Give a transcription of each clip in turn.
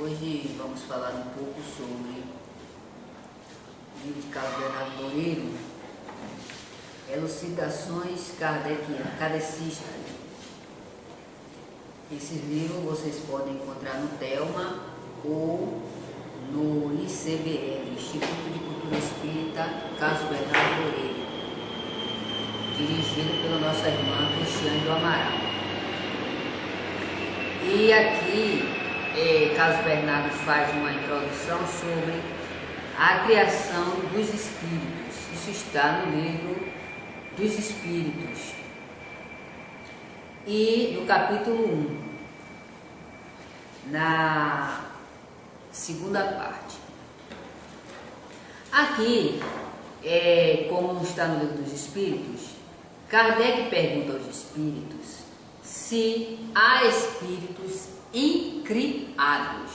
Hoje vamos falar um pouco sobre o livro de Carlos Bernardo Loureiro, Elucidações Kardecistas. Esse livro vocês podem encontrar no Telma ou no ICBL, Instituto de Cultura Espírita Carlos Bernardo Loureiro, dirigido pela nossa irmã Cristiane do Amaral. E aqui Carlos Bernardo faz uma introdução sobre a criação dos espíritos. Isso está no livro dos Espíritos. E no capítulo 1, na segunda parte. Aqui, como está no livro dos Espíritos, Kardec pergunta aos espíritos se há espíritos incriados.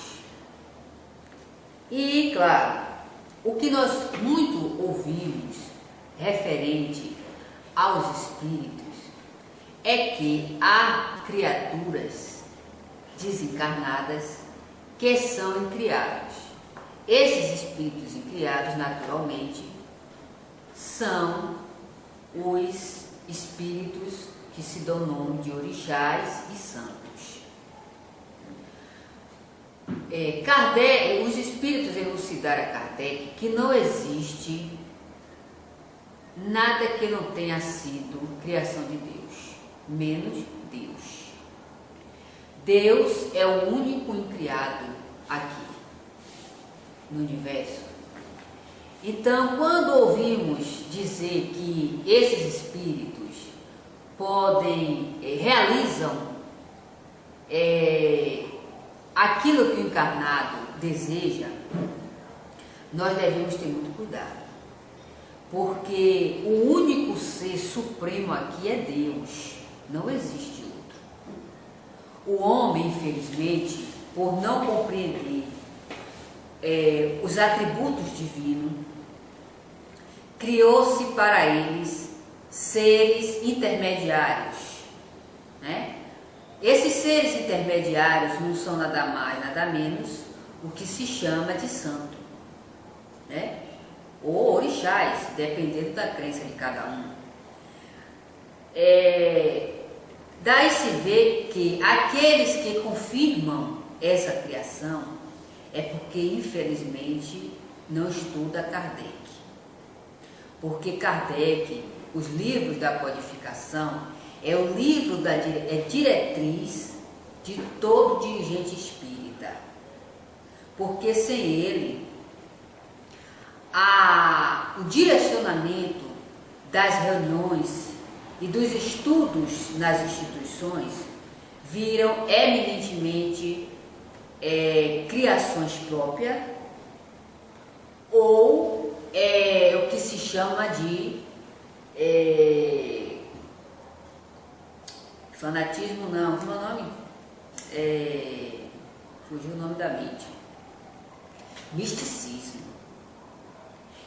E, claro, o que nós muito ouvimos referente aos espíritos é que há criaturas desencarnadas que são incriados. Esses espíritos incriados, naturalmente, são os espíritos que se dão nome de orixás e santos. Os espíritos elucidaram a Kardec que não existe nada que não tenha sido criação de Deus, menos Deus. Deus é o único incriado aqui no universo. Então, quando ouvimos dizer que esses espíritos realizam aquilo que o encarnado deseja, nós devemos ter muito cuidado, porque o único ser supremo aqui é Deus, não existe outro. O homem, infelizmente, por não compreender os atributos divinos, criou-se para eles seres intermediários, né? Esses seres intermediários não são nada mais, nada menos o que se chama de santo, né? Ou orixás, dependendo da crença de cada um. Daí se vê que aqueles que confirmam essa criação é porque, infelizmente, não estuda Kardec. Porque Kardec, os livros da codificação, é o livro diretriz de todo dirigente espírita. Porque sem ele, o direcionamento das reuniões e dos estudos nas instituições viram eminentemente criações próprias ou o que se chama de fanatismo, não, como é o nome? Fugiu o nome da mente. Misticismo.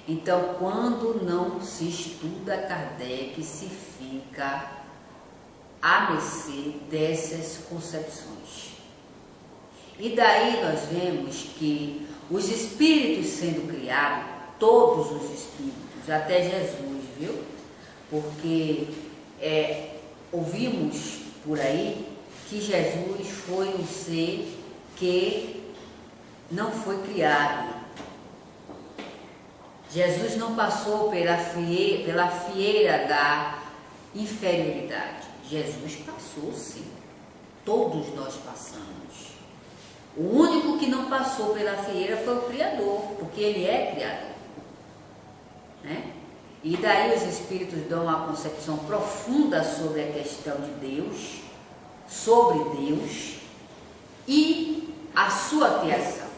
Então, quando não se estuda Kardec, se fica à mercê dessas concepções. E daí nós vemos que os espíritos sendo criados, todos os espíritos, até Jesus, viu? Porque ouvimos por aí que Jesus foi um ser que não foi criado. Jesus não passou pela fieira da inferioridade. Jesus passou, sim. Todos nós passamos. O único que não passou pela fieira foi o Criador, porque Ele é Criador, né? E daí os espíritos dão uma concepção profunda sobre a questão de Deus, sobre Deus e a sua criação.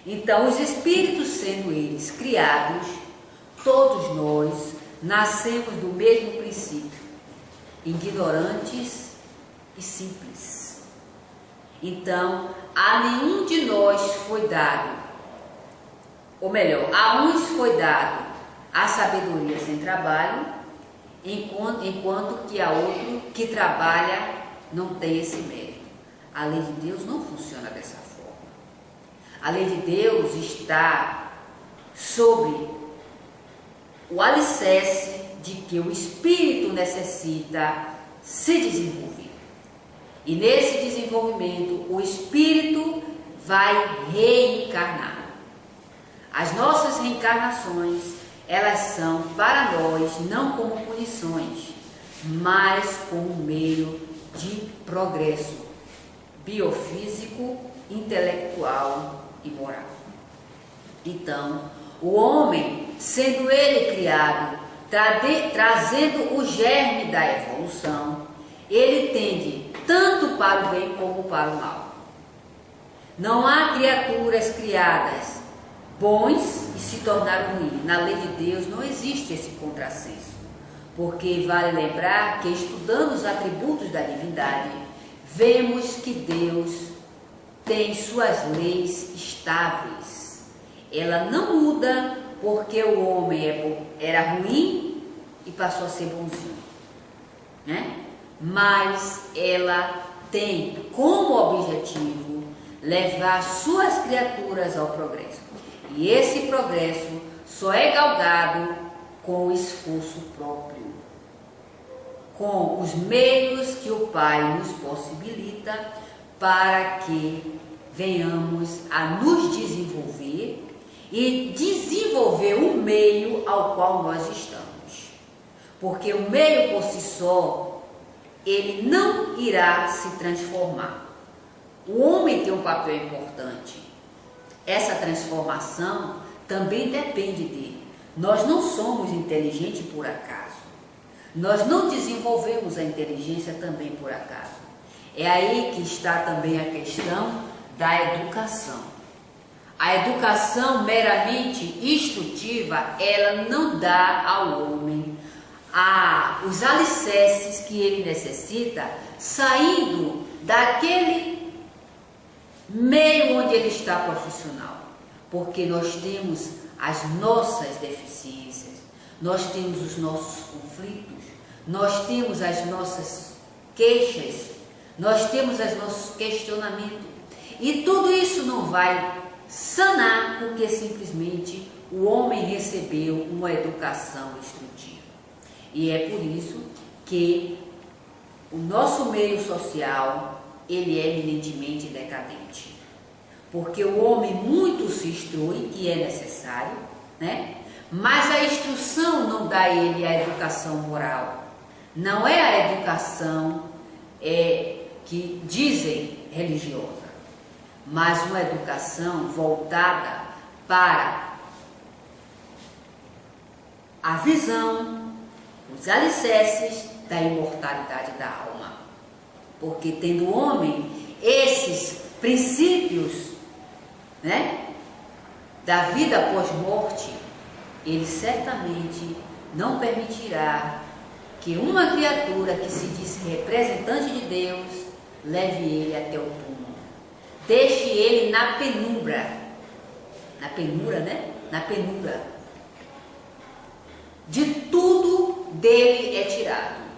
Então, os espíritos sendo eles criados, todos nós nascemos do mesmo princípio, ignorantes e simples. Então, a nenhum de nós foi dado, ou melhor, a uns foi dado a sabedoria sem trabalho, enquanto que a outro que trabalha não tem esse mérito. A lei de Deus não funciona dessa forma. A lei de Deus está sobre o alicerce de que o espírito necessita se desenvolver. E nesse desenvolvimento, o espírito vai reencarnar. As nossas reencarnações, elas são para nós não como punições, mas como meio de progresso biofísico, intelectual e moral. Então, o homem, sendo ele criado, trazendo o germe da evolução, ele tende tanto para o bem como para o mal. Não há criaturas criadas bons e se tornaram ruins. Na lei de Deus não existe esse contrassenso, porque vale lembrar que, estudando os atributos da divindade, vemos que Deus tem suas leis estáveis. Ela não muda porque o homem era ruim e passou a ser bonzinho, né? Mas ela tem como objetivo levar suas criaturas ao progresso. E esse progresso só é galgado com o esforço próprio, com os meios que o Pai nos possibilita para que venhamos a nos desenvolver e desenvolver o meio ao qual nós estamos. Porque o meio por si só, ele não irá se transformar. O homem tem um papel importante. Essa transformação também depende dele. Nós não somos inteligentes por acaso. Nós não desenvolvemos a inteligência também por acaso. É aí que está também a questão da educação. A educação meramente instrutiva, ela não dá ao homem os alicerces que ele necessita, saindo daquele meio onde ele está profissional. Porque nós temos as nossas deficiências, nós temos os nossos conflitos, nós temos as nossas queixas, nós temos os nossos questionamentos. E tudo isso não vai sanar porque simplesmente o homem recebeu uma educação instrutiva. E é por isso que o nosso meio social, ele é eminentemente decadente. Porque o homem muito se instrui, que é necessário, né? Mas a instrução não dá a ele a educação moral. Não é a educação que dizem religiosa, mas uma educação voltada para a visão, os alicerces da imortalidade da alma. Porque tendo o homem esses princípios, né, da vida pós-morte, ele certamente não permitirá que uma criatura que se diz representante de Deus leve ele até o túmulo. Deixe ele na penumbra, né? Na penumbra. De tudo dele é tirado.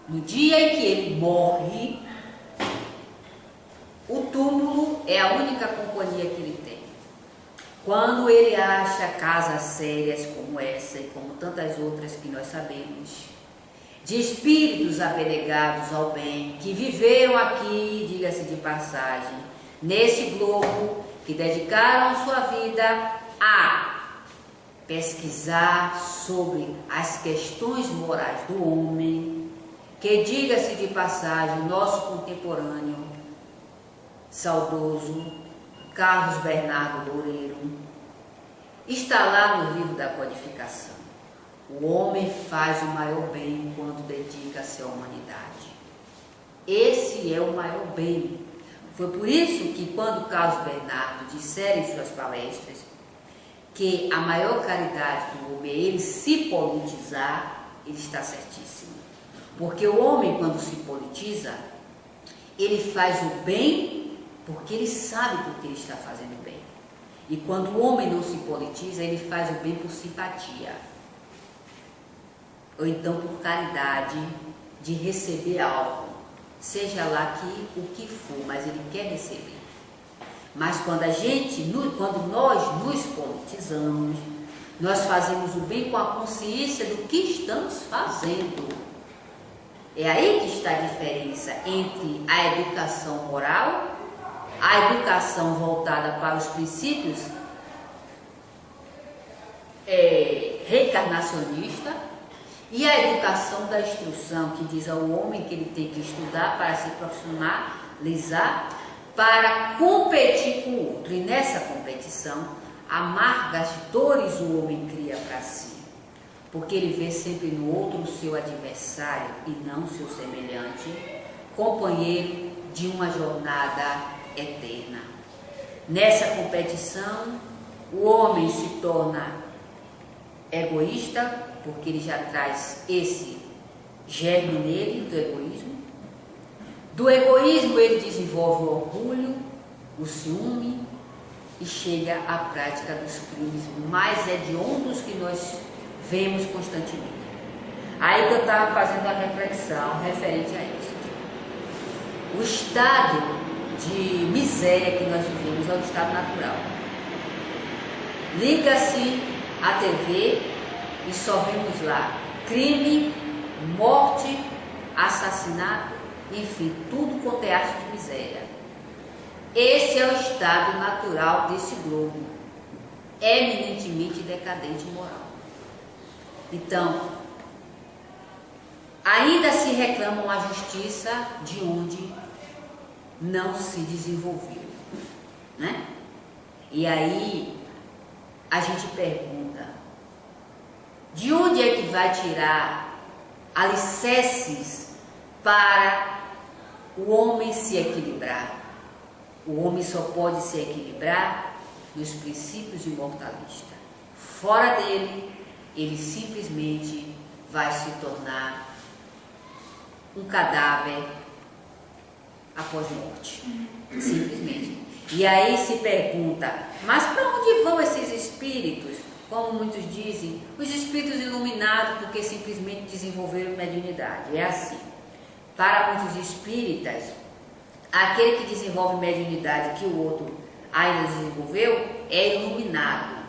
No dia em que ele morre, o túmulo é a única companhia que ele tem. Quando ele acha casas sérias como essa e como tantas outras que nós sabemos, de espíritos abnegados ao bem, que viveram aqui, diga-se de passagem, nesse globo, que dedicaram sua vida a pesquisar sobre as questões morais do homem, que, diga-se de passagem, nosso contemporâneo, saudoso Carlos Bernardo Loureiro, está lá no livro da codificação. O homem faz o maior bem quando dedica-se à humanidade. Esse é o maior bem. Foi por isso que quando Carlos Bernardo disser em suas palestras que a maior caridade do homem é ele se politizar, ele está certíssimo. Porque o homem, quando se politiza, ele faz o bem porque ele sabe porque ele está fazendo bem. E quando o homem não se politiza, ele faz o bem por simpatia. Ou então por caridade de receber algo, seja lá o que for, mas ele quer receber. Mas quando nós nos politizamos, nós fazemos o bem com a consciência do que estamos fazendo. É aí que está a diferença entre a educação moral, a educação voltada para os princípios reencarnacionista e a educação da instrução, que diz ao homem que ele tem que estudar para se profissionalizar, para competir com o outro. E nessa competição, amargas dores o homem cria para si, porque ele vê sempre no outro o seu adversário e não o seu semelhante, companheiro de uma jornada eterna. Nessa competição, o homem se torna egoísta, porque ele já traz esse germe nele do egoísmo. Do egoísmo ele desenvolve o orgulho, o ciúme e chega à prática dos crimes mais hediondos que nós vemos constantemente. Aí que eu estava fazendo a reflexão referente a isso. O estado de miséria que nós vivemos é o estado natural. Liga-se a TV e só vemos lá crime, morte, assassinato, enfim, tudo quanto é ato de miséria. Esse é o estado natural desse globo, eminentemente decadente e moral. Então, ainda se reclama uma justiça de onde não se desenvolveu, né? E aí a gente pergunta, de onde é que vai tirar alicerces para o homem se equilibrar? O homem só pode se equilibrar nos princípios imortalistas. Fora dele, ele simplesmente vai se tornar um cadáver após morte. Simplesmente. E aí se pergunta, mas para onde vão esses espíritos? Como muitos dizem, os espíritos iluminados porque simplesmente desenvolveram mediunidade. É assim. Para muitos espíritas, aquele que desenvolve mediunidade que o outro ainda desenvolveu é iluminado.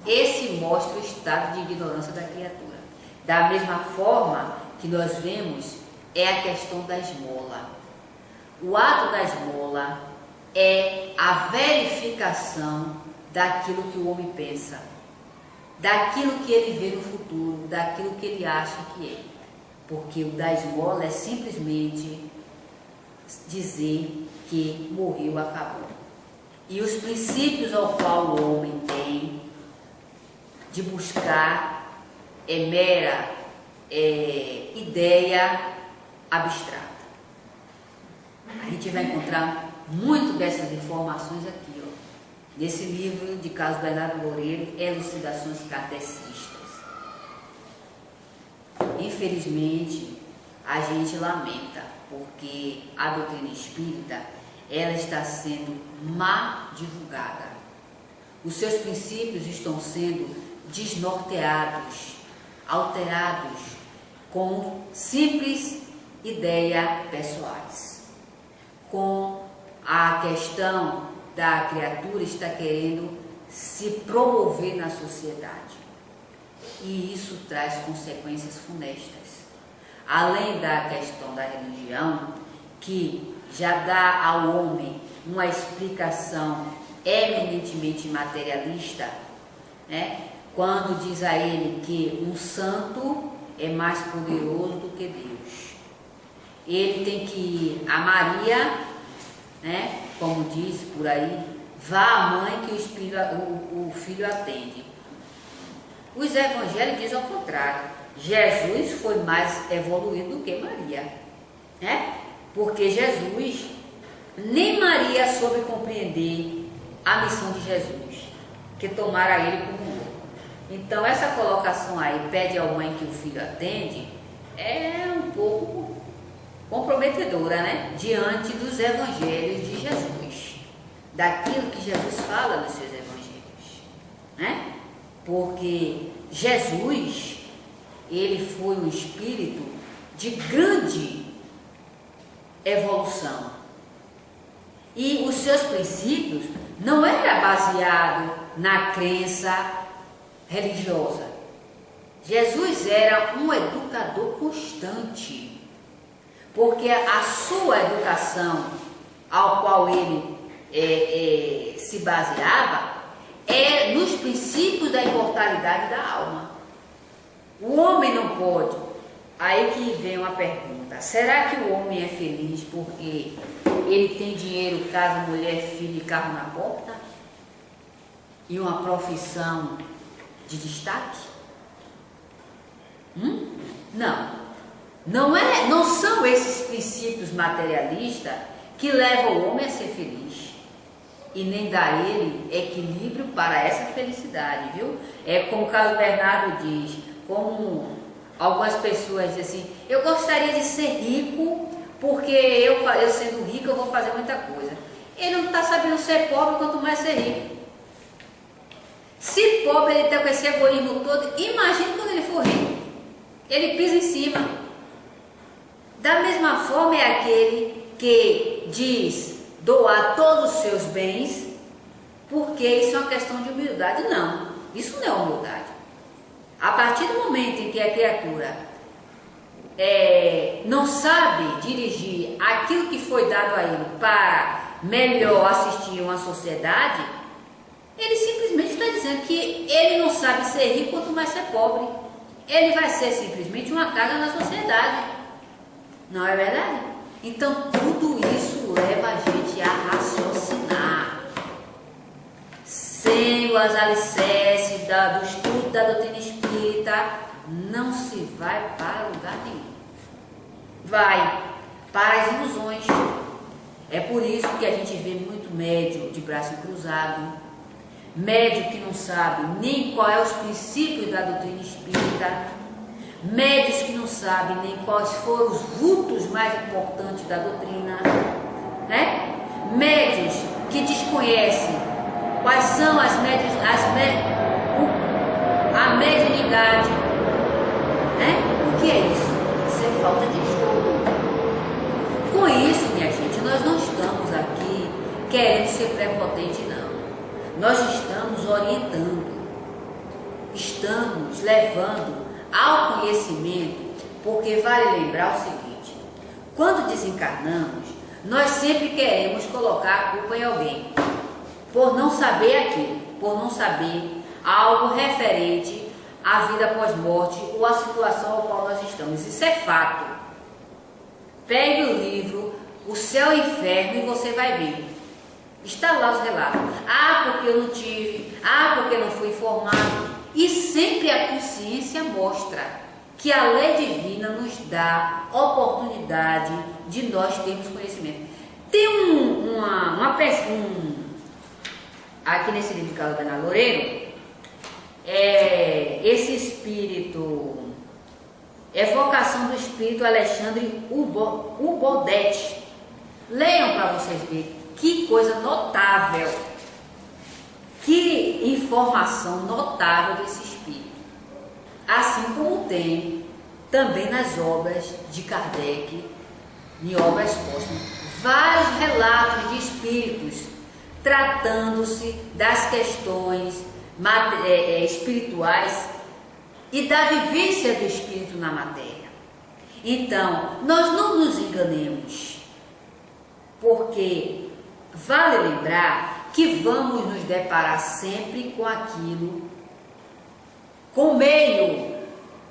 Esse mostra o estado de ignorância da criatura. Da mesma forma que nós vemos é a questão da esmola. O ato da esmola é a verificação daquilo que o homem pensa, daquilo que ele vê no futuro, daquilo que ele acha que é. Porque o da esmola é simplesmente dizer que morreu, acabou. E os princípios ao qual o homem tem de buscar é mera ideia abstrata. A gente vai encontrar muito dessas informações aqui, ó, nesse livro de Carlos Bernardo Loureiro, Elucidações Kardecistas. Infelizmente, a gente lamenta, porque a doutrina espírita, ela está sendo mal divulgada. Os seus princípios estão sendo desnorteados, alterados, com simples ideias pessoais. Com a questão da criatura está querendo se promover na sociedade. E isso traz consequências funestas. Além da questão da religião, que já dá ao homem uma explicação eminentemente materialista, né? Quando diz a ele que um santo é mais poderoso do que Deus. Ele tem que ir a Maria, né? Como diz por aí, vá à mãe que o filho atende. Os evangelhos dizem ao contrário. Jesus foi mais evoluído do que Maria, né? Porque Jesus, nem Maria soube compreender a missão de Jesus, que tomara ele como um. Então essa colocação aí, pede à mãe que o filho atende, é um pouco comprometedora, né? Diante dos evangelhos de Jesus, daquilo que Jesus fala nos seus evangelhos, né? Porque Jesus, ele foi um espírito de grande evolução. E os seus princípios não era baseado na crença religiosa. Jesus era um educador constante, porque a sua educação, ao qual ele se baseava, é nos princípios da imortalidade da alma. O homem não pode. Aí que vem uma pergunta: será que o homem é feliz porque ele tem dinheiro, casa, mulher, filho e carro na porta? E uma profissão de destaque? Não são esses princípios materialistas que levam o homem a ser feliz e nem dá a ele equilíbrio para essa felicidade, viu? É como o Carlos Bernardo diz, como algumas pessoas dizem assim: eu gostaria de ser rico porque eu sendo rico eu vou fazer muita coisa. Ele não está sabendo ser pobre, quanto mais ser rico. Se pobre ele tem com esse egoísmo todo, imagine quando ele for rico. Ele pisa em cima. Da mesma forma é aquele que diz doar todos os seus bens, porque isso é uma questão de humildade. Não, isso não é humildade. A partir do momento em que a criatura não sabe dirigir aquilo que foi dado a ele para melhor assistir uma sociedade, ele simplesmente está dizendo que ele não sabe ser rico, quanto mais ser pobre. Ele vai ser simplesmente uma carga na sociedade. Não é verdade? Então tudo isso leva a gente a raciocinar. Sem os alicerces do estudo da doutrina espírita, não se vai para lugar nenhum. Vai para as ilusões. É por isso que a gente vê muito médium de braço cruzado, médium que não sabe nem qual é os princípios da doutrina espírita, médios que não sabem nem quais foram os vultos mais importantes da doutrina, né? Médios que desconhecem quais são a mediunidade, né? O que é isso? Isso é falta de estudo. Com isso, minha gente, nós não estamos aqui querendo ser prepotente, não. Nós estamos orientando, estamos levando ao conhecimento, porque vale lembrar o seguinte: quando desencarnamos, nós sempre queremos colocar a culpa em alguém, por não saber aquilo, por não saber algo referente à vida pós-morte ou à situação ao qual nós estamos. Isso é fato. Pegue o livro O Céu e o Inferno e você vai ver. Está lá os relatos. Ah, porque eu não tive. Ah, porque eu não fui informado. E sempre a consciência mostra que a lei divina nos dá oportunidade de nós termos conhecimento. Tem aqui nesse livro de Carlos Bernardo Loureiro, esse espírito, Evocação do Espírito Alexandre Ubodete. Leiam para vocês verem que coisa notável, que informação notável desse espírito. Assim como tem também nas obras de Kardec, em obras póstumas, vários relatos de espíritos tratando-se das questões espirituais e da vivência do espírito na matéria. Então, nós não nos enganemos, porque vale lembrar que vamos nos deparar sempre com aquilo, com o meio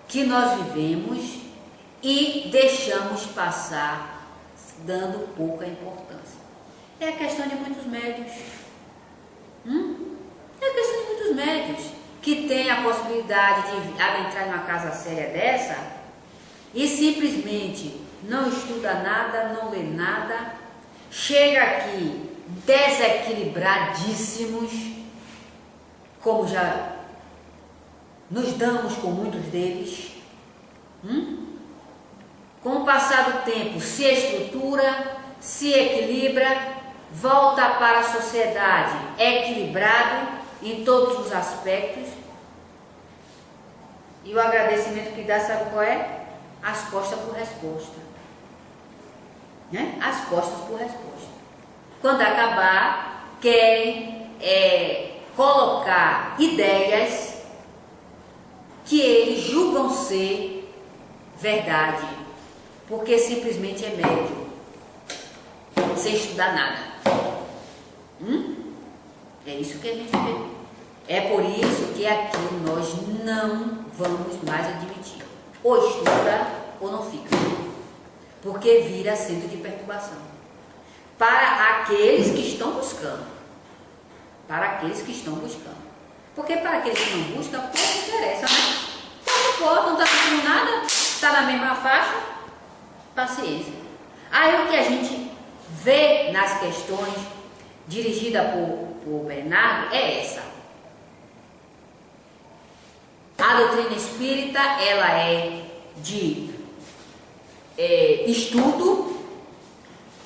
que nós vivemos e deixamos passar, dando pouca importância. É a questão de muitos médios. É a questão de muitos médios que têm a possibilidade de adentrar numa casa séria dessa e simplesmente não estuda nada, não lê nada, chega aqui desequilibradíssimos, como já nos damos com muitos deles. Com o passar do tempo se estrutura, se equilibra, volta para a sociedade equilibrado em todos os aspectos. E o agradecimento que dá, sabe qual é? As costas por resposta. Né? As costas por resposta. quando acabar, querem colocar ideias que eles julgam ser verdade, porque simplesmente é médio, sem estudar nada. É isso que a gente vê. É por isso que aqui nós não vamos mais admitir. Ou estuda ou não fica. Porque vira centro de perturbação. Para aqueles que estão buscando. Para aqueles que estão buscando. Porque para aqueles que não buscam, pouco interessa, né? Pouco, não está fazendo nada, está na mesma faixa. Paciência. Aí o que a gente vê nas questões dirigidas por Bernardo é essa. A doutrina espírita, ela é de estudo,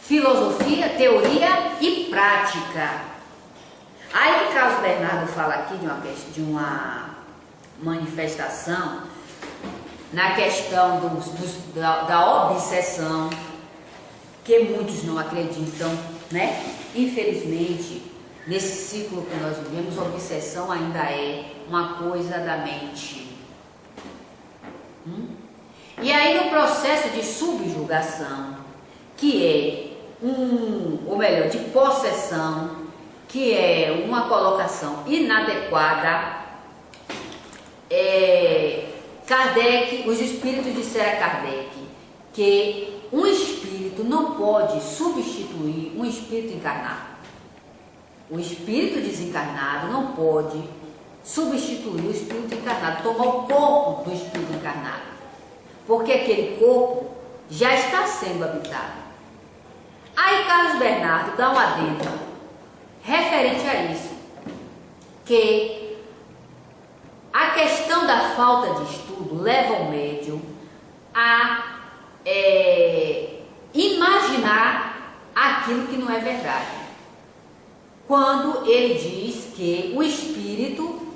filosofia, teoria e prática. Aí que Carlos Bernardo fala aqui de uma manifestação na questão da obsessão, que muitos não acreditam, né? Infelizmente, nesse ciclo que nós vivemos, a obsessão ainda é uma coisa da mente. E aí no processo de subjugação, que é ou melhor, de possessão, que é uma colocação inadequada, Kardec, os espíritos disseram a Kardec que um espírito não pode substituir um espírito encarnado. O espírito desencarnado não pode substituir o espírito encarnado, tomar o corpo do espírito encarnado, porque aquele corpo já está sendo habitado. Aí Carlos Bernardo dá um adendo referente a isso, que a questão da falta de estudo leva o médium a imaginar aquilo que não é verdade. Quando ele diz que o espírito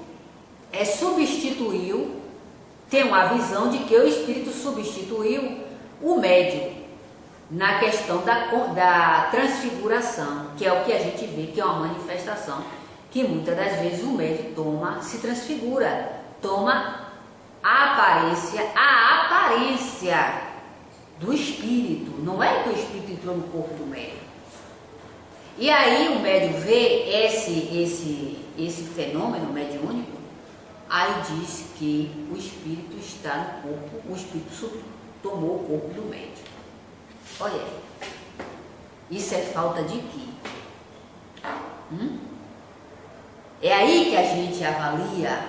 substituiu, tem uma visão de que o espírito substituiu o médium na questão da transfiguração, que é o que a gente vê que é uma manifestação, que muitas das vezes o médium se transfigura, toma a aparência do espírito, não é que o espírito entrou no corpo do médium. E aí o médium vê esse fenômeno mediúnico, aí diz que o espírito está no corpo, o espírito tomou o corpo do médium. Olha aí, isso é falta de quê? É aí que a gente avalia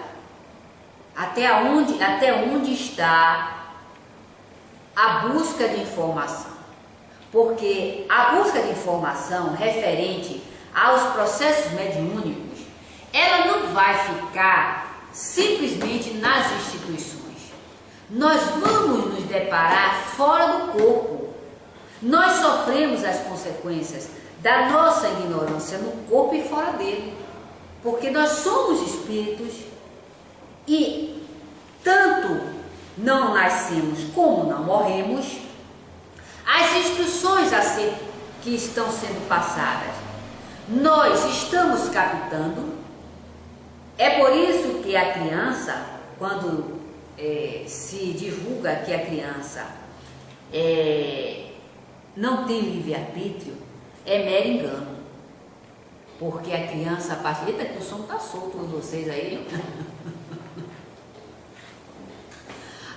até onde está a busca de informação. Porque a busca de informação referente aos processos mediúnicos, ela não vai ficar simplesmente nas instituições. Nós vamos nos deparar fora do corpo. Nós sofremos as consequências da nossa ignorância no corpo e fora dele. Porque nós somos espíritos e tanto não nascemos como não morremos. As instruções que estão sendo passadas, nós estamos captando. É por isso que a criança, quando se divulga que a criança não tem livre-arbítrio, é mero engano. Porque a criança, a partir... Eita, que o som está solto com vocês aí.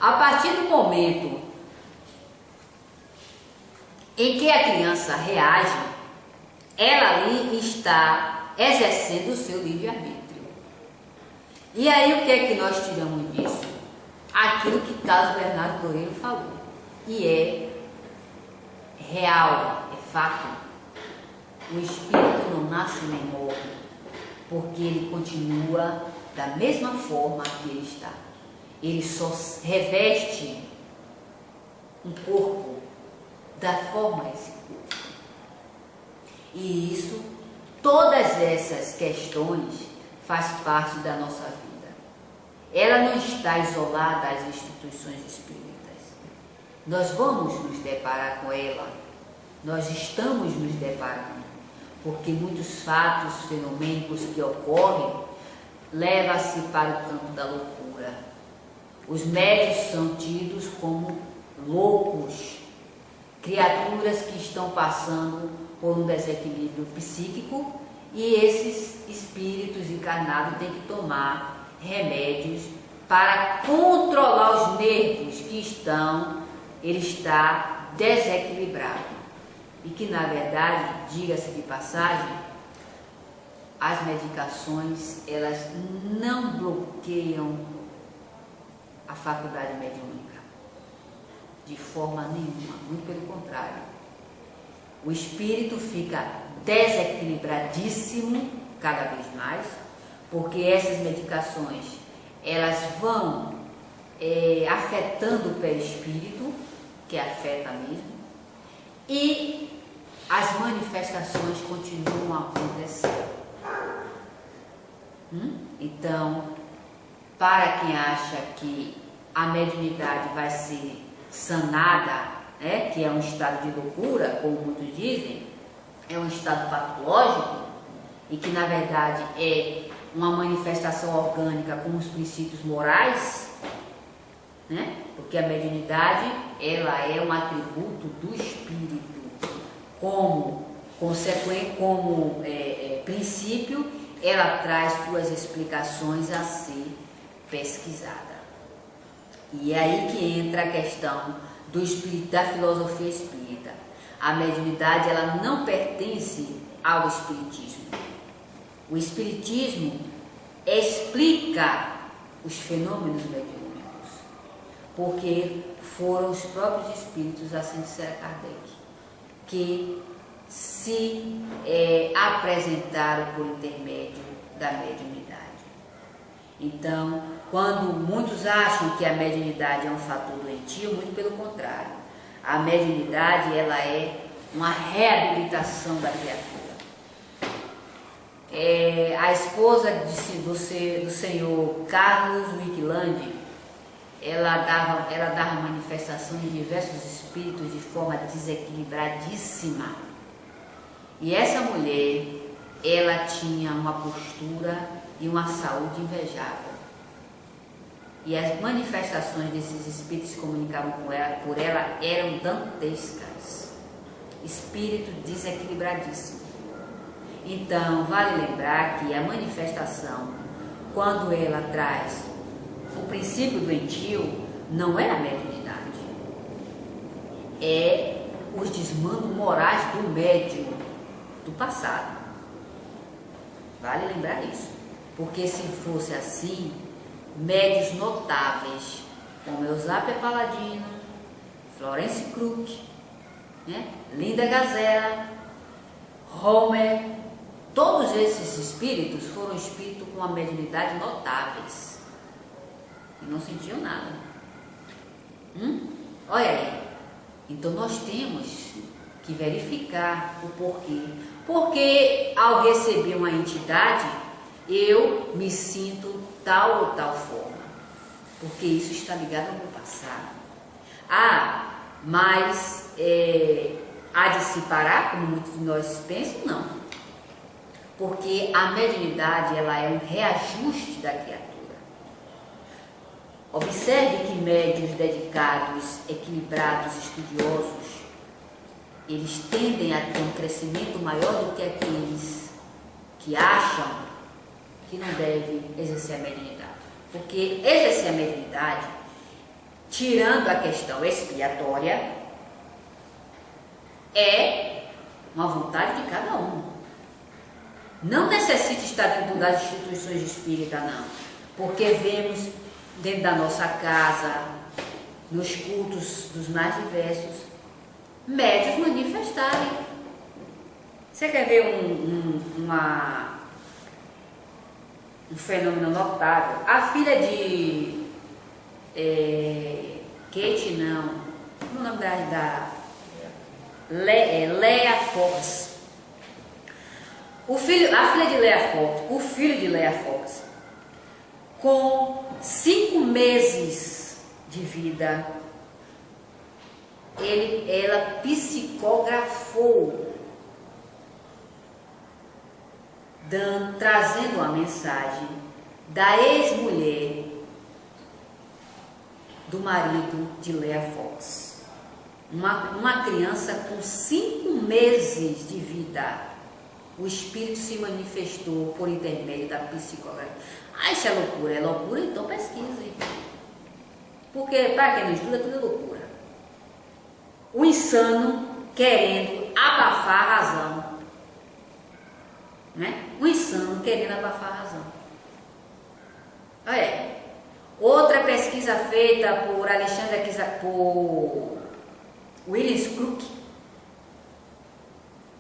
A partir do momento em que a criança reage, ela ali está exercendo o seu livre-arbítrio. E aí o que é que nós tiramos disso? Aquilo que Carlos Bernardo Loureiro falou. E é real, é fato. O espírito não nasce nem morre, porque ele continua da mesma forma que ele está. Ele só reveste um corpo da forma desse corpo. E isso, todas essas questões faz parte da nossa vida. Ela não está isolada às instituições espíritas. Nós vamos nos deparar com ela. Nós estamos nos deparando. porque muitos fatos fenomênicos que ocorrem levam-se para o campo da loucura. Os médios são tidos como loucos, criaturas que estão passando por um desequilíbrio psíquico, e esses espíritos encarnados têm que tomar remédios para controlar os nervos que ele está desequilibrado. E que, na verdade, diga-se de passagem, as medicações, elas não bloqueiam a faculdade mediúnica, de forma nenhuma, muito pelo contrário. O espírito fica desequilibradíssimo cada vez mais, porque essas medicações, elas vão afetando o perispírito, que afeta mesmo, e as manifestações continuam acontecendo. Então, para quem acha que a mediunidade vai ser sanada, que é um estado de loucura, como muitos dizem, é um estado patológico, e que na verdade é uma manifestação orgânica com os princípios morais, porque a mediunidade, ela é um atributo do espírito, como princípio, ela traz suas explicações a ser pesquisada. E é aí que entra a questão do espírito, da filosofia espírita. A mediunidade, ela não pertence ao espiritismo. O espiritismo explica os fenômenos mediúnicos, porque foram os próprios espíritos, assim dissera Kardec, que se apresentaram por intermédio da mediunidade. Então, quando muitos acham que a mediunidade é um fator doentio, muito pelo contrário. A mediunidade, ela é uma reabilitação da criatura. A esposa do senhor Carlos Wickland, ela dava manifestação de diversos espíritos de forma desequilibradíssima. E essa mulher, ela tinha uma postura e uma saúde invejável. E as manifestações desses espíritos que se comunicavam por ela eram dantescas. Espírito desequilibradíssimo. Então, vale lembrar que a manifestação, quando ela traz o princípio doentio, não é a mediunidade. É os desmandos morais do médium do passado. Vale lembrar isso. Porque se fosse assim, médios notáveis, como Eusápia Paladino, Florence Krug, Linda Gazella, Homer, todos esses espíritos foram espíritos com uma mediunidade notáveis e não sentiam nada. Olha aí. Então nós temos que verificar o porquê. Porque ao receber uma entidade, eu me sinto tal ou tal forma, porque isso está ligado ao meu passado. Mas há de se parar, como muitos de nós pensam? Não, porque a mediunidade, ela é um reajuste da criatura. Observe que médiuns dedicados, equilibrados, estudiosos, eles tendem a ter um crescimento maior do que aqueles que acham que não devem exercer a mediunidade. Porque exercer a mediunidade, tirando a questão expiatória, é uma vontade de cada um. Não necessita estar dentro das instituições espíritas, não. Porque vemos dentro da nossa casa, nos cultos dos mais diversos, médios manifestarem. Você quer ver um fenômeno notável? A filha de Kate, não, como é o nome da Leah Fox. A filha de Leah Fox, o filho de Leah Fox, com 5 meses de vida, ela psicografou trazendo uma mensagem da ex-mulher do marido de Leah Fox. Uma criança com 5 meses de vida. O espírito se manifestou por intermédio da psicóloga. Ah, isso é loucura. É loucura? Então pesquise. Porque para quem não estuda, tudo é loucura. O insano querendo abafar a razão. Né? O insano querendo abafar a razão. Olha aí. Outra pesquisa feita por por Willis Crook.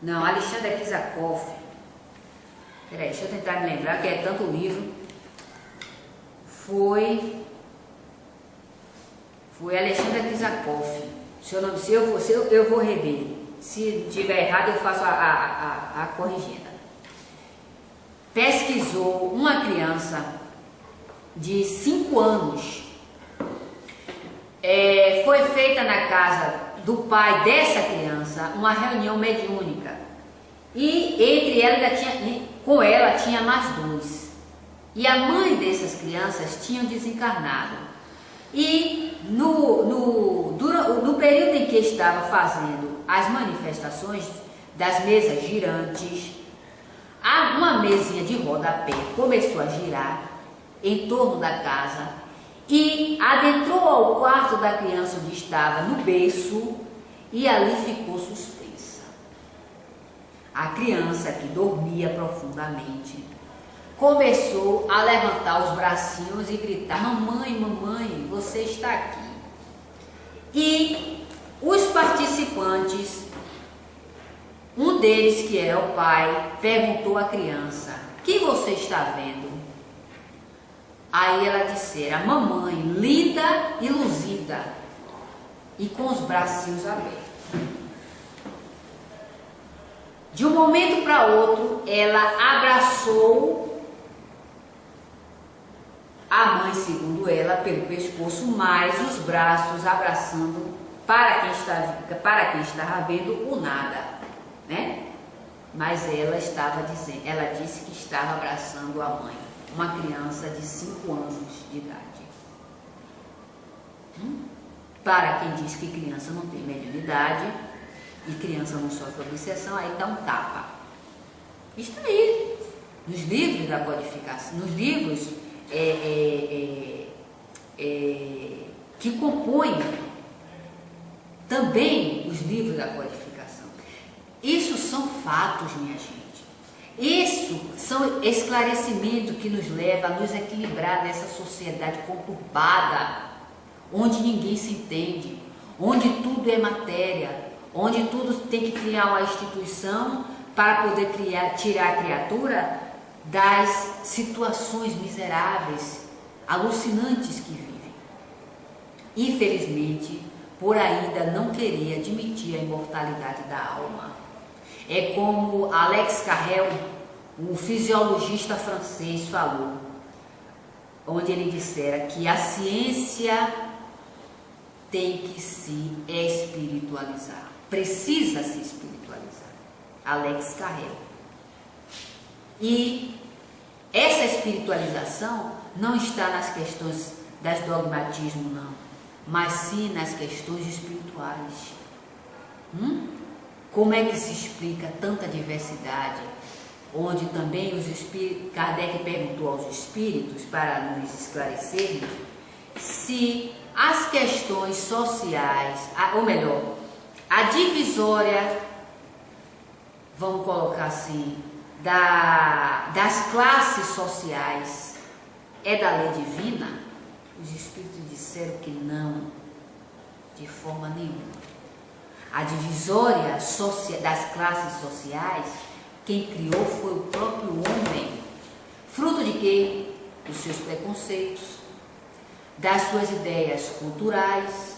Não, Alexander Kizakov. Peraí, deixa eu tentar me lembrar, que é tanto livro. Foi Alexander Kizakov. Se eu vou rever. Se tiver errado, eu faço a corrigida. Pesquisou uma criança de 5 anos. Foi feita na casa do pai dessa criança uma reunião mediúnica. E entre com ela tinha mais 2. E a mãe dessas crianças tinham desencarnado. E no período em que estava fazendo as manifestações das mesas girantes, uma mesinha de rodapé começou a girar em torno da casa e adentrou ao quarto da criança onde estava no berço e ali ficou suspensa. A criança, que dormia profundamente, começou a levantar os bracinhos e gritar: mamãe, mamãe, você está aqui. E os participantes, um deles, que era o pai, perguntou à criança: o que você está vendo? Aí ela dissera: a mamãe, linda e luzida, e com os bracinhos abertos. De um momento para outro, ela abraçou a mãe, segundo ela, pelo pescoço, mais os braços abraçando para quem estava vendo o nada, né? Mas ela disse que estava abraçando a mãe, uma criança de 5 anos de idade. Para quem diz que criança não tem mediunidade e criança não sofre obsessão, aí dá um tapa. Está aí, nos livros da codificação, nos livros que compõem também os livros da codificação. Isso são fatos, minha gente. Isso são esclarecimentos que nos levam a nos equilibrar nessa sociedade conturbada, onde ninguém se entende, onde tudo é matéria, onde tudo tem que criar uma instituição para poder tirar a criatura das situações miseráveis, alucinantes que vivem. Infelizmente, por ainda não querer admitir a imortalidade da alma. É como Alex Carrel, um fisiologista francês, falou, onde ele dissera que a ciência tem que se espiritualizar, precisa se espiritualizar. Alex Carrel. E essa espiritualização não está nas questões das dogmatismo, não, mas sim nas questões espirituais. Como é que se explica tanta diversidade? Onde também os espíritos, Kardec perguntou aos espíritos, para nos esclarecermos, se as questões sociais, ou melhor, a divisória, vamos colocar assim, das classes sociais é da lei divina? Os espíritos disseram que não, de forma nenhuma. A divisória das classes sociais, quem criou foi o próprio homem. Fruto de quê? Dos seus preconceitos, das suas ideias culturais,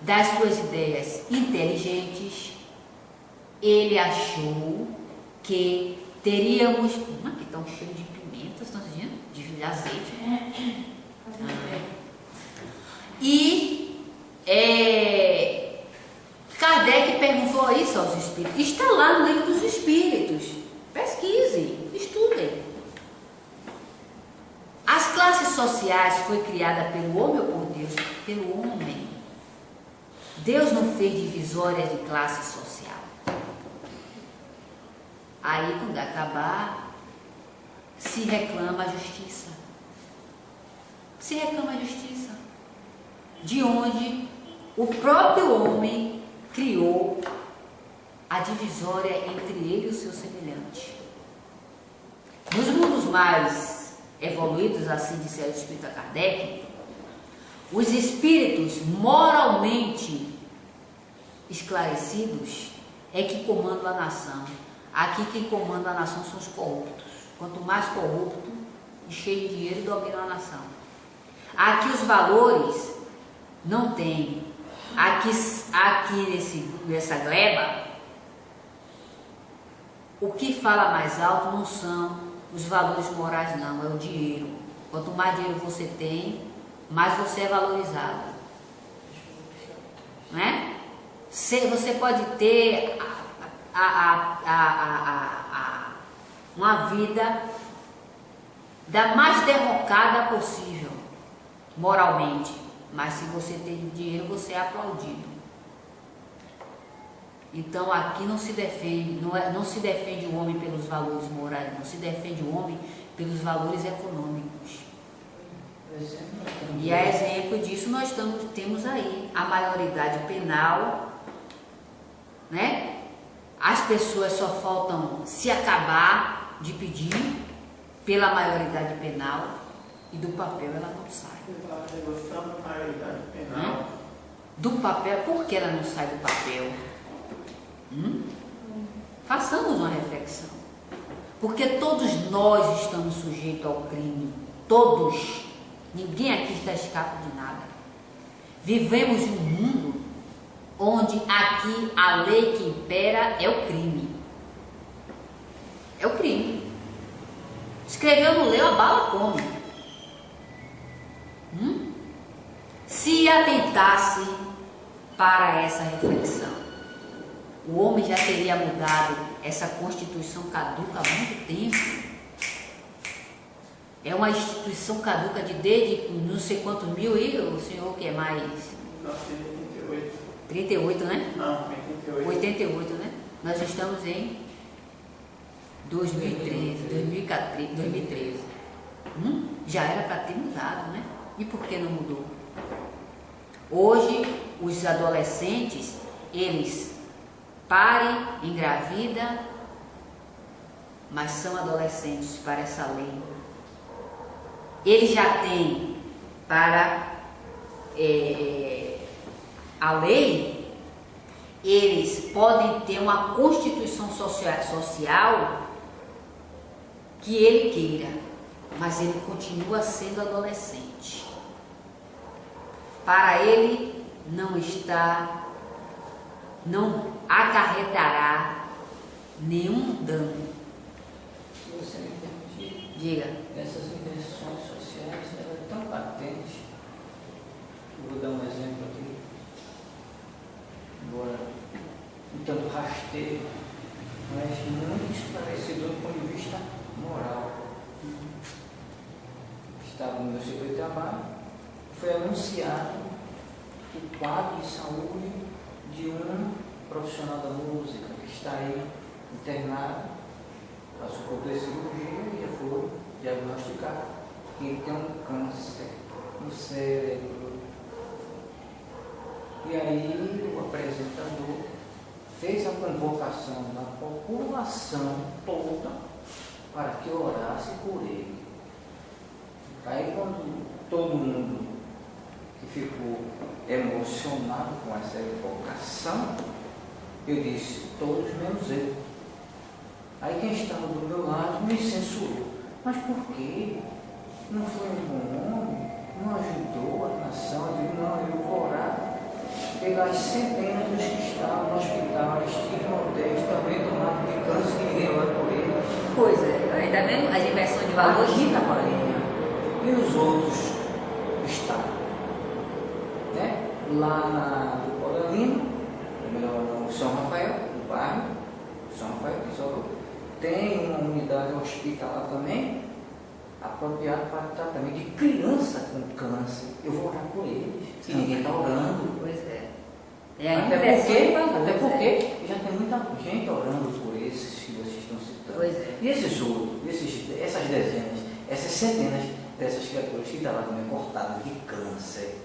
das suas ideias inteligentes. Ele achou que teríamos... Aqui estão cheios de pimenta, estão sentindo? De azeite. Kardec perguntou isso aos espíritos. Está lá no livro dos espíritos. Pesquisem, estudem. criada pelo homem ou por Deus? Pelo homem. Deus não fez divisórias de classe social. Aí, quando acabar, se reclama a justiça. Se reclama a justiça. De onde o próprio homem criou a divisória entre ele e o seu semelhante. Nos mundos mais evoluídos, assim disseram o espírito Kardec, os espíritos moralmente esclarecidos é que comandam a nação. Aqui quem comanda a nação são os corruptos. Quanto mais corrupto e cheio de dinheiro, dominam a nação. Aqui os valores não tem. Aqui nessa gleba, o que fala mais alto não são os valores morais, não, é o dinheiro. Quanto mais dinheiro você tem, mais você é valorizado. Não é? Você pode ter uma vida da mais derrocada possível, moralmente. Mas se você tem dinheiro, você é aplaudido. Então aqui não se defende, não se defende o homem pelos valores morais, não se defende o homem pelos valores econômicos. E a exemplo disso nós temos aí a maioridade penal, né? As pessoas só faltam se acabar de pedir pela maioridade penal e do papel ela não sai. Do papel, por que ela não sai do papel? Façamos uma reflexão. Porque todos nós estamos sujeitos ao crime. Todos. Ninguém aqui está escapa de nada. Vivemos em um mundo onde aqui a lei que impera é o crime. É o crime. Escreveu, não leu, a bala come. Se atentasse para essa reflexão, o homem já teria mudado essa Constituição caduca há muito tempo. É uma instituição caduca desde não sei quantos mil, e o senhor que é mais? 1938. 38, né? Não, 88, né? Nós estamos em 2013. Já era para ter mudado, né? E por que não mudou? Hoje, os adolescentes, eles parem, engravidam, mas são adolescentes para essa lei. Eles já têm para a lei, eles podem ter uma constituição social que ele queira, mas ele continua sendo adolescente. Para ele não acarretará nenhum dano. Se você me permitir, Diga. essas inversões sociais eram tão patentes. Eu vou dar um exemplo aqui, embora um tanto rasteiro, mas muito esclarecedor do ponto de vista moral. Estava no meu setor de trabalho, foi anunciado o quadro de saúde de um profissional da música que está aí internado, passou por 2 cirurgias e já foi diagnosticado que ele tem um câncer no cérebro. E aí o apresentador fez a convocação da população toda para que orasse por ele. Aí quando todo mundo que ficou emocionado com essa evocação, eu disse, todos menos eu. Aí quem estava do meu lado me censurou. Mas por quê? Não foi um bom homem? Não ajudou a nação? Eu digo, não, eu vou orar pelas centenas dos que estavam no hospital, estigma hotéis, também tomaram de câncer e ninguém ora por ele. Pois é, ainda mesmo a inversão de valores. Aqui na Marinha e nos outros estados, né? Lá na Coralina, no São Rafael, no bairro São Rafael, tem uma unidade hospitalar também, apropriado para tratamento de criança com câncer. Eu vou orar por eles. E ninguém está orando. Pois é. É a Até inversão de valores, porque né? já tem muita gente orando por esses que vocês estão citando. Pois é. E esses outros, essas dezenas, essas centenas dessas criaturas que estavam também cortadas de câncer,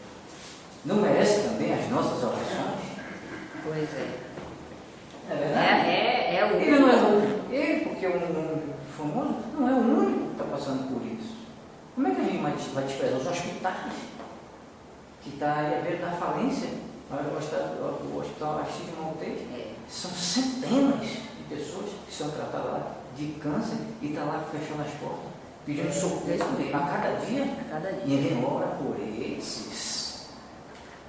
não merecem também as nossas orações? Pois é. É verdade? É o Ele não é o único. Ele, porque é um famoso, não é o único que está passando por isso. Como é que a gente vai desprezar os hospitais? Que está aí à beira da falência? O hospital Aristide Monteiro. São centenas de pessoas que são tratadas lá de câncer e está lá fechando as portas, pedindo socorro a cada dia. E ninguém ora por esses.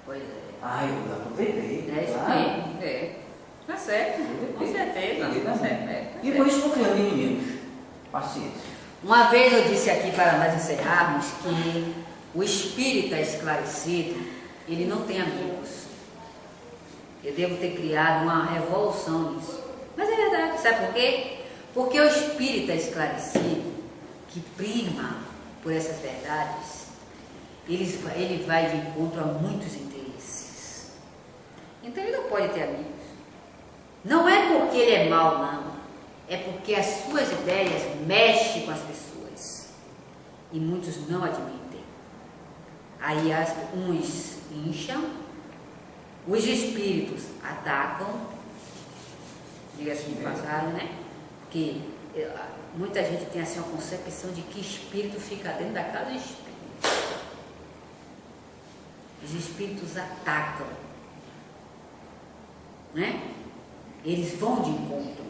Pois é. Eu aproveitei. É isso claro. mesmo. É. Tá certo. Com certeza. Tá certo. E por isso estou criando inimigos. Paciência. Uma vez eu disse aqui, para nós encerrarmos, que o espírita esclarecido, ele não tem amigos. Eu devo ter criado uma revolução nisso. Mas é verdade, sabe por quê? Porque o espírita esclarecido, que prima por essas verdades, ele vai de encontro a muitos interesses. Então ele não pode ter amigos. Não é porque ele é mau, não. É porque as suas ideias mexem com as pessoas. E muitos não admitem. Aí uns incham, os espíritos atacam, diga-se de passagem, né? Porque muita gente tem assim uma concepção de que espírito fica dentro da casa do espírito. Os espíritos atacam, né? Eles vão de encontro,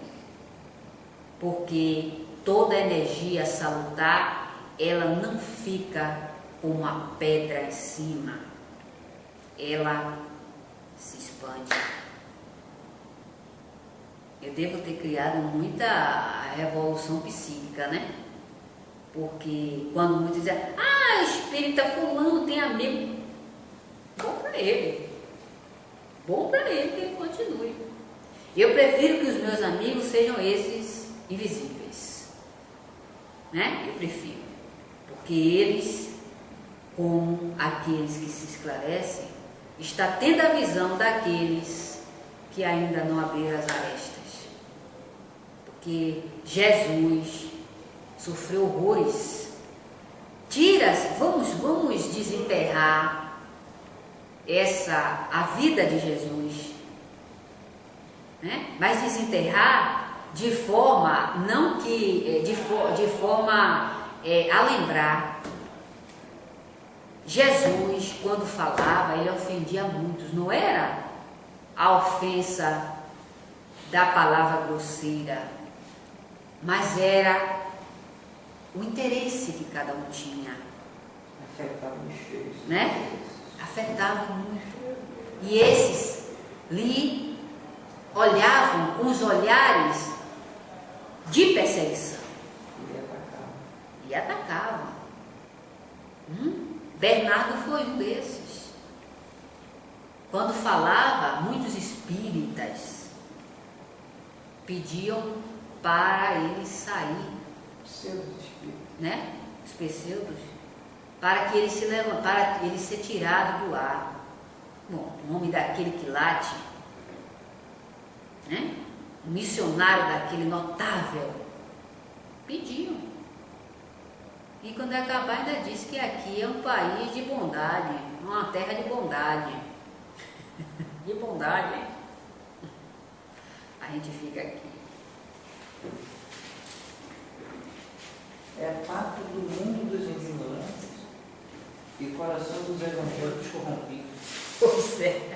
porque toda energia salutar, ela não fica como uma pedra em cima, ela se expande. Eu devo ter criado muita revolução psíquica, né? Porque quando muitos dizem, espírita fulano tem amigo, bom para ele que ele continue. Eu prefiro que os meus amigos sejam esses invisíveis, né? Eu prefiro, porque eles, como aqueles que se esclarecem, está tendo a visão daqueles que ainda não abriram as arestas. Porque Jesus sofreu horrores. Vamos desenterrar a vida de Jesus, né? Mas desenterrar de forma não que de forma a lembrar. Jesus, quando falava, ele ofendia muitos. Não era a ofensa da palavra grosseira, mas era o interesse que cada um tinha. Afetava os cheios, né? Afetava muito. E esses lhe olhavam com os olhares de perseguição. E atacavam. Bernardo foi um desses. Quando falava, muitos espíritas pediam para ele sair, né? Os pseudos, para que ele se levante, para ele ser tirado do ar. Bom, o nome daquele que late, né? O missionário daquele notável, pediam. E quando acabar ainda disse que aqui é um país de bondade, uma terra de bondade. De bondade, hein? A gente fica aqui. É pacto do mundo dos ignorantes e coração dos evangélicos corrompidos. Pois é.